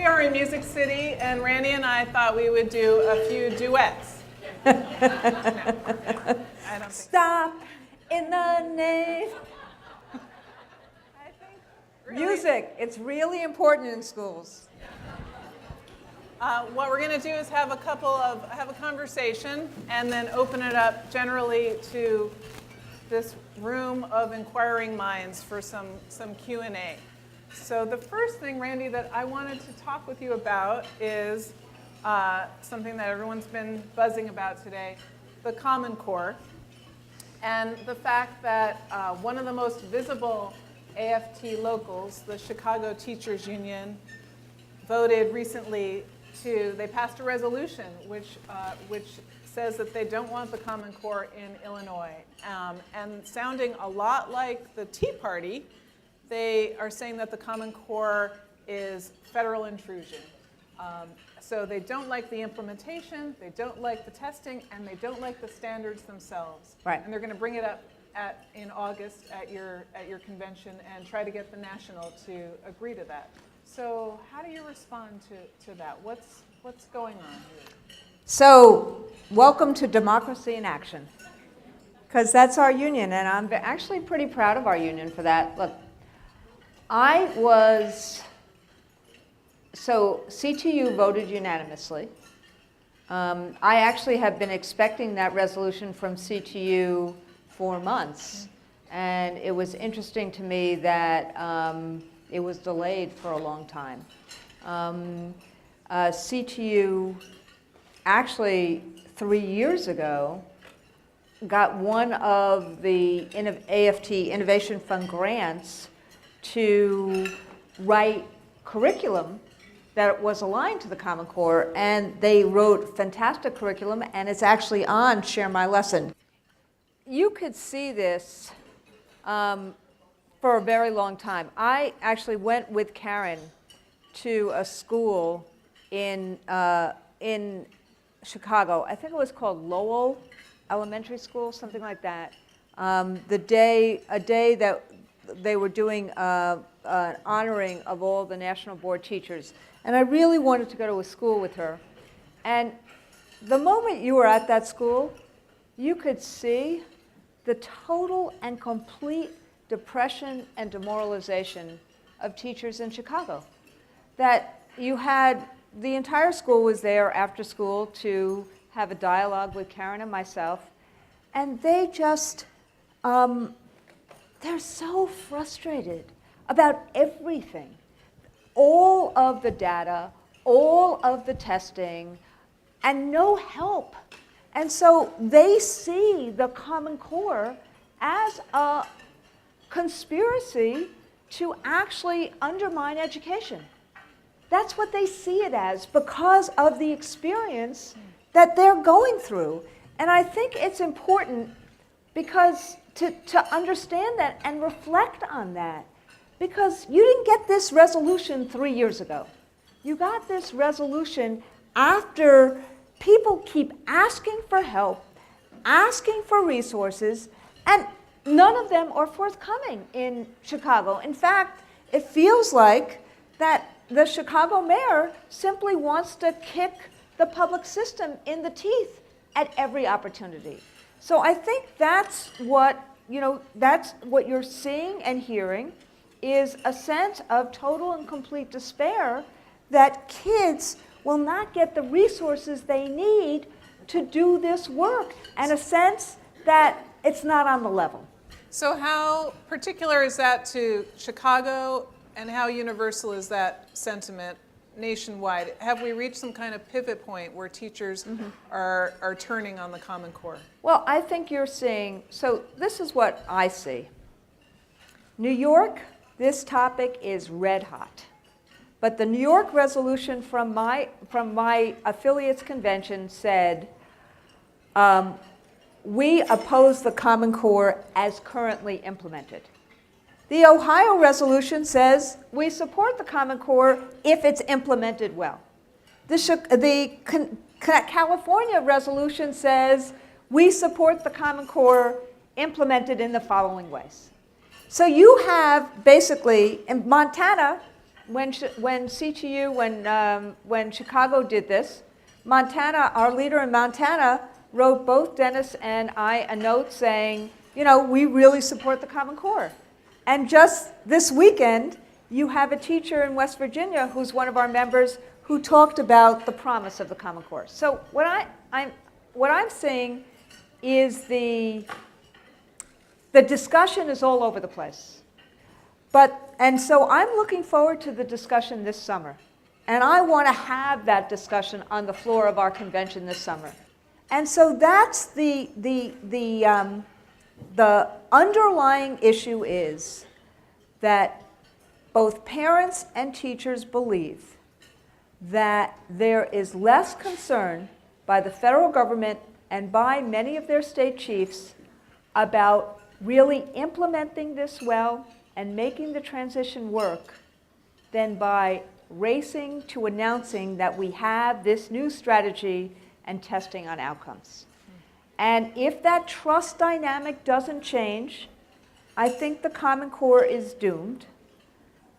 we are in Music City, and Randy and I thought we would do a few duets. No, I don't think Stop in the name. I think really, Music, it's really important in schools. what we're going to do is have a conversation, and then open it up generally to this room of inquiring minds for some Q&A. So the first thing, Randy, that I wanted to talk with you about is something that everyone's been buzzing about today, the Common Core, and the fact that one of the most visible AFT locals, the Chicago Teachers Union, voted recently they passed a resolution which says that they don't want the Common Core in Illinois. And sounding a lot like the Tea Party, they are saying that the Common Core is federal intrusion. So they don't like the implementation, they don't like the testing, and they don't like the standards themselves. Right. And they're going to bring it up in August at your convention and try to get the national to agree to that. So how do you respond to that? What's going on here? So, welcome to Democracy in Action, because that's our union, and I'm actually pretty proud of our union for that. Look, CTU voted unanimously. I actually have been expecting that resolution from CTU for months, and it was interesting to me that it was delayed for a long time. CTU actually 3 years ago got one of the AFT Innovation Fund grants to write curriculum that was aligned to the Common Core, and they wrote fantastic curriculum, and it's actually on Share My Lesson. You could see this for a very long time. I actually went with Karen to a school in Chicago. I think it was called Lowell Elementary School, something like that. A day that they were doing an honoring of all the National Board teachers. And I really wanted to go to a school with her. And the moment you were at that school, you could see the total and complete depression and demoralization of teachers in Chicago. That you had, the entire school was there after school to have a dialogue with Karen and myself, and they just, they're so frustrated about everything. All of the data, all of the testing, and no help. And so they see the Common Core as a conspiracy to actually undermine education. That's what they see it as because of the experience that they're going through. And I think it's important because to understand that and reflect on that. Because you didn't get this resolution 3 years ago. You got this resolution after people keep asking for help, asking for resources, and none of them are forthcoming in Chicago. In fact, it feels like that the Chicago mayor simply wants to kick the public system in the teeth at every opportunity. So I think that's what you're seeing and hearing is a sense of total and complete despair that kids will not get the resources they need to do this work, and a sense that it's not on the level. So how particular is that to Chicago, and how universal is that sentiment nationwide? Have we reached some kind of pivot point where teachers are turning on the Common Core? Well, I think you're seeing, so this is what I see. New York, this topic is red hot. But the New York resolution from my affiliates convention said, we oppose the Common Core as currently implemented. The Ohio resolution says we support the Common Core if it's implemented well. The California resolution says we support the Common Core implemented in the following ways. So you have basically, in Montana when CTU, when Chicago did this, Montana, our leader in Montana, wrote both Dennis and I a note saying, you know, we really support the Common Core. And just this weekend, you have a teacher in West Virginia who's one of our members who talked about the promise of the Common Core. So what I'm saying is the discussion is all over the place. And so I'm looking forward to the discussion this summer. And I want to have that discussion on the floor of our convention this summer. And so that's the underlying issue is that both parents and teachers believe that there is less concern by the federal government and by many of their state chiefs about really implementing this well and making the transition work than by racing to announcing that we have this new strategy and testing on outcomes. And if that trust dynamic doesn't change, I think the Common Core is doomed.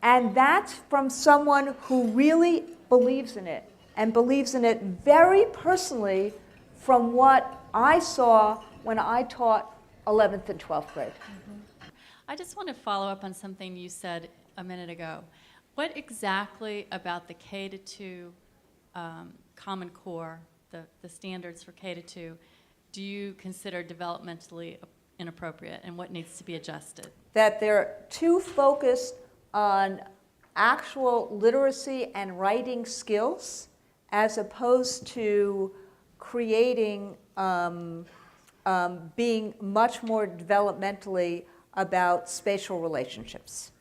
And that's from someone who really believes in it, and believes in it very personally from what I saw when I taught 11th and 12th grade. I just want to follow up on something you said a minute ago. What exactly about the K-2 Common Core, the standards for K-2, do you consider developmentally inappropriate, and what needs to be adjusted? That they're too focused on actual literacy and writing skills as opposed to creating, being much more developmentally about spatial relationships.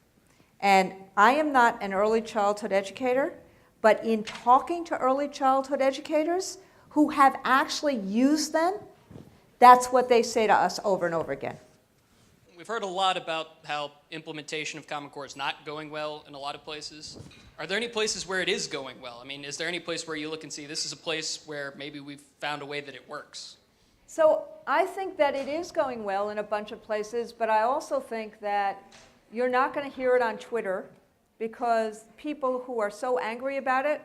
And I am not an early childhood educator, but in talking to early childhood educators who have actually used them, that's what they say to us over and over again. We've heard a lot about how implementation of Common Core is not going well in a lot of places. Are there any places where it is going well? I mean, is there any place where you look and see this is a place where maybe we've found a way that it works? So I think that it is going well in a bunch of places, but I also think that you're not going to hear it on Twitter because people who are so angry about it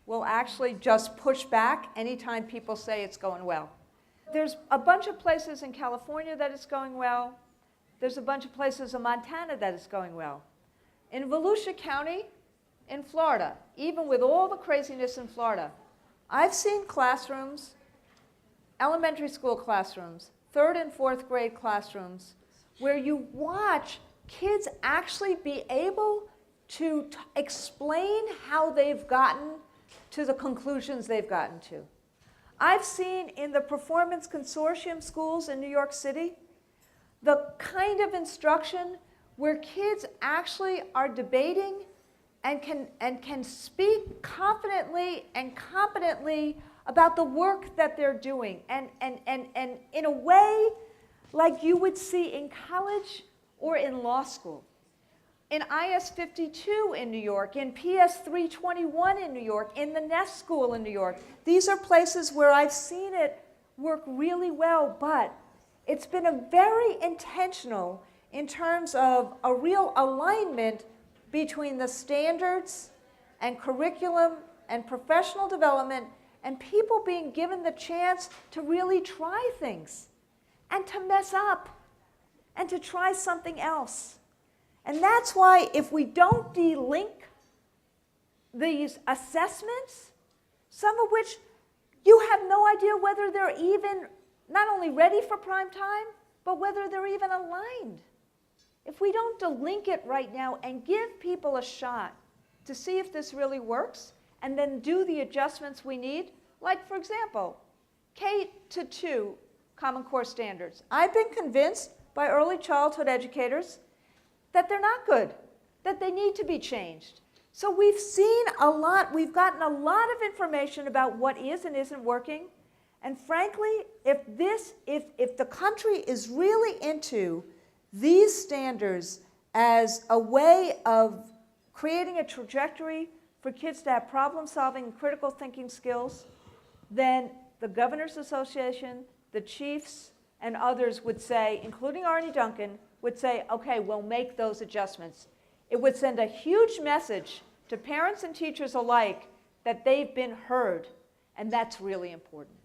will actually just push back anytime people say it's going well. There's a bunch of places in California that it's going well. There's a bunch of places in Montana that it's going well. In Volusia County, in Florida, even with all the craziness in Florida, I've seen classrooms, elementary school classrooms, 3rd and 4th grade classrooms, where you watch kids actually be able to explain how they've gotten to the conclusions they've gotten to. I've seen in the Performance Consortium schools in New York City, the kind of instruction where kids actually are debating and can speak confidently and competently about the work that they're doing, and in a way like you would see in college or in law school. In IS 52 in New York, in PS 321 in New York, in the Nest School in New York. These are places where I've seen it work really well, but it's been a very intentional in terms of a real alignment between the standards and curriculum and professional development and people being given the chance to really try things and to mess up and to try something else. And that's why if we don't delink these assessments, some of which you have no idea whether they're even not only ready for prime time, but whether they're even aligned. If we don't delink it right now and give people a shot to see if this really works, and then do the adjustments we need, like, for example, K-2 Common Core standards. I've been convinced by early childhood educators that they're not good, that they need to be changed. So we've seen a lot, we've gotten a lot of information about what is and isn't working. And frankly, if the country is really into these standards as a way of creating a trajectory for kids to have problem-solving and critical thinking skills, then the Governors Association, the chiefs, and others would say, including Arnie Duncan, would say, okay, we'll make those adjustments. It would send a huge message to parents and teachers alike that they've been heard, and that's really important.